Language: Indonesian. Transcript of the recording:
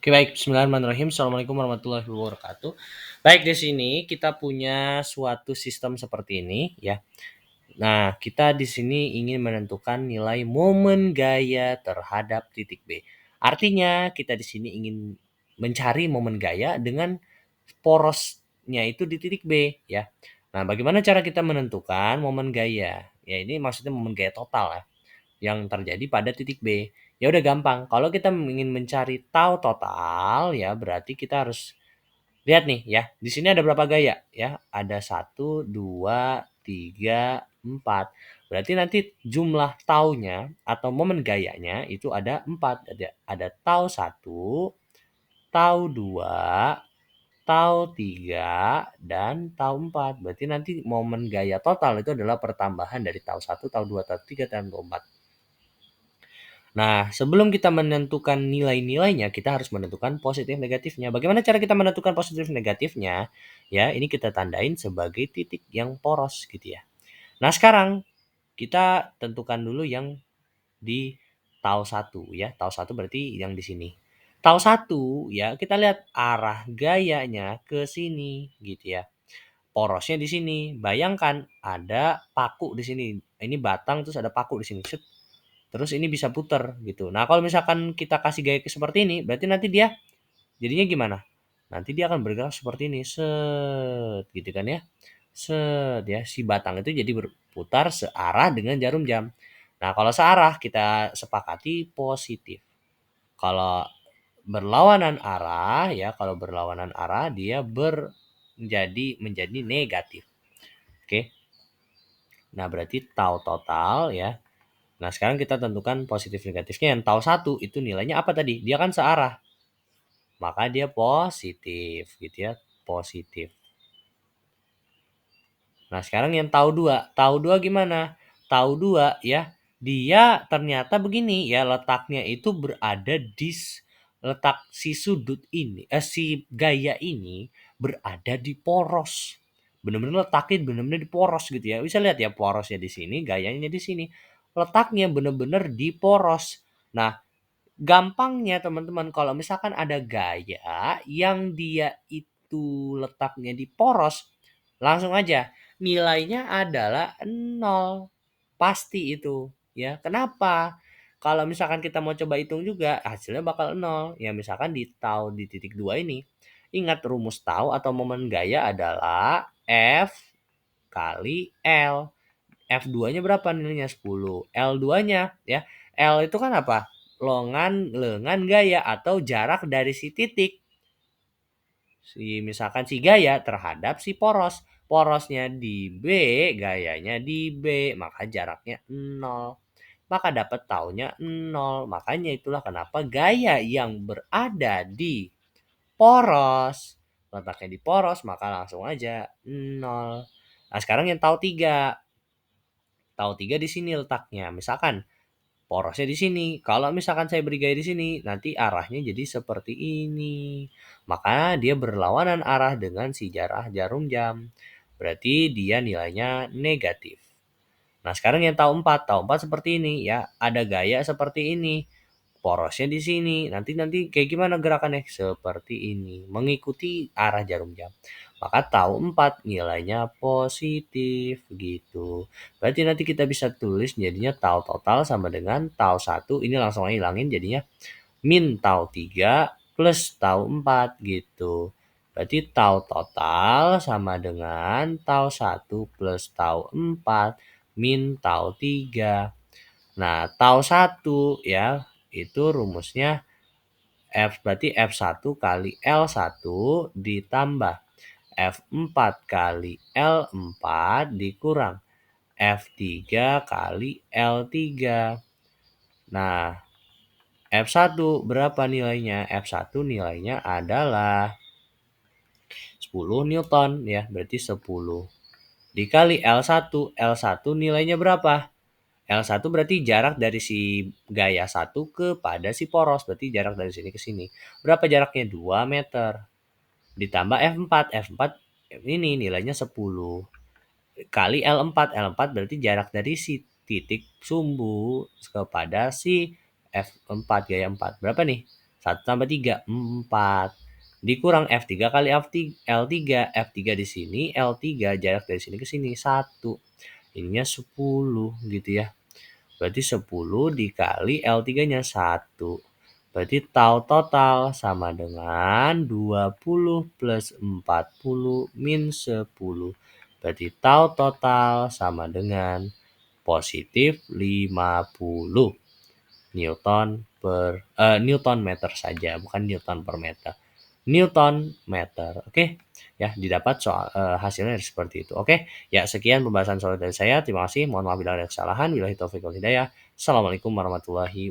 Oke, baik. Bismillahirrahmanirrahim. Assalamualaikum warahmatullahi wabarakatuh. Baik, di sini kita punya suatu sistem seperti ini ya. Nah, kita di sini ingin menentukan nilai momen gaya terhadap titik B. Artinya, kita di sini ingin mencari momen gaya dengan porosnya itu di titik B ya. Nah, bagaimana cara kita menentukan momen gaya? Ya, ini maksudnya momen gaya total ya yang terjadi pada titik B. Ya udah gampang. Kalau kita ingin mencari tau total ya berarti kita harus lihat nih ya. Di sini ada berapa gaya ya? Ada 1, 2, 3, 4. Berarti nanti jumlah taunya atau momen gayanya itu ada 4. Ada tau 1, tau 2, tau 3, dan tau 4. Berarti nanti momen gaya total itu adalah pertambahan dari tau 1, tau 2, tau 3, dan tau 4. Nah, sebelum kita menentukan nilai-nilainya, kita harus menentukan positif negatifnya. Bagaimana cara kita menentukan positif negatifnya? Ya, ini kita tandain sebagai titik yang poros gitu ya. Nah, sekarang kita tentukan dulu yang di tau 1 ya. Tau 1 berarti yang di sini. Tau 1 ya, kita lihat arah gayanya ke sini gitu ya. Porosnya di sini. Bayangkan ada paku di sini. Ini batang terus ada paku di sini. Terus ini bisa puter gitu. Nah, kalau misalkan kita kasih gaya seperti ini, berarti nanti dia jadinya gimana? Nanti dia akan bergerak seperti ini, set gitu kan ya. Set ya, si batang itu jadi berputar searah dengan jarum jam. Nah, kalau searah kita sepakati positif. Kalau berlawanan arah ya, kalau berlawanan arah dia menjadi negatif. Oke. Nah, berarti tau total ya. Nah, sekarang kita tentukan positif negatifnya. Yang tahu 1 itu nilainya apa tadi? Dia kan searah. Maka dia positif gitu ya, positif. Nah, sekarang yang tahu 2. Tahu 2 gimana? Tahu 2 ya, dia ternyata begini ya, letaknya itu berada di letak si sudut ini, si gaya ini berada di poros. Benar-benar letaknya benar-benar di poros gitu ya. Bisa lihat ya porosnya di sini, gayanya di sini. Letaknya benar-benar di poros. Nah, gampangnya teman-teman kalau misalkan ada gaya yang dia itu letaknya di poros, langsung aja nilainya adalah 0. Pasti itu, ya. Kenapa? Kalau misalkan kita mau coba hitung juga, hasilnya bakal 0. Ya misalkan di tau di titik 2 ini, ingat rumus tau atau momen gaya adalah F kali L. F2-nya berapa nilainya? 10. L2-nya ya. L itu kan apa? Lengan gaya atau jarak dari si titik. Misalkan si gaya terhadap si poros. Porosnya di B, gayanya di B, maka jaraknya 0. Maka dapat taunya 0. Makanya itulah kenapa gaya yang berada di poros, letaknya di poros, maka langsung aja 0. Nah, sekarang yang tahu 3. Tahu 3 di sini letaknya. Misalkan porosnya di sini. Kalau misalkan saya beri gaya di sini, nanti arahnya jadi seperti ini. Maka dia berlawanan arah dengan si jarum jam. Berarti dia nilainya negatif. Nah, sekarang yang tahu 4. Tahu 4 seperti ini ya. Ada gaya seperti ini. Porosnya di sini. Nanti kayak gimana gerakannya? Seperti ini. Mengikuti arah jarum jam. Maka tahu 4 nilainya positif gitu. Berarti nanti kita bisa tulis jadinya tahu total sama dengan tahu 1. Ini langsung aja hilangin jadinya min tahu 3 plus tahu 4 gitu. Berarti tahu total sama dengan tahu 1 plus tahu 4 min tahu 3. Nah, tahu 1 ya, itu rumusnya berarti F1 kali L1 ditambah F4 kali L4 dikurang F3 kali L3. Nah, F1 berapa nilainya? F1 nilainya adalah 10 Newton ya, berarti 10 dikali L1. L1 nilainya berapa? L1 berarti jarak dari si gaya 1 kepada si poros. Berarti jarak dari sini ke sini. Berapa jaraknya? 2 meter. Ditambah F4. F4 ini nilainya 10. Kali L4. L4 berarti jarak dari si titik sumbu kepada si F4 gaya 4. Berapa nih? 1 tambah 3, 4. Dikurang F3 kali L3. F3 di sini, L3 jarak dari sini ke sini 1. Ininya 10 gitu ya. Berarti 10 dikali L3-nya 1. Berarti tau total sama dengan 20 plus 40 min 10. Berarti tau total sama dengan positif 50 Newton meter saja, bukan Newton per meter. Newton meter. Oke. Ya, didapat hasilnya seperti itu. Oke. Ya, sekian pembahasan soal dari saya. Terima kasih. Mohon maaf bila ada kesalahan. Wabillahi taufiq wal hidayah. Assalamualaikum warahmatullahi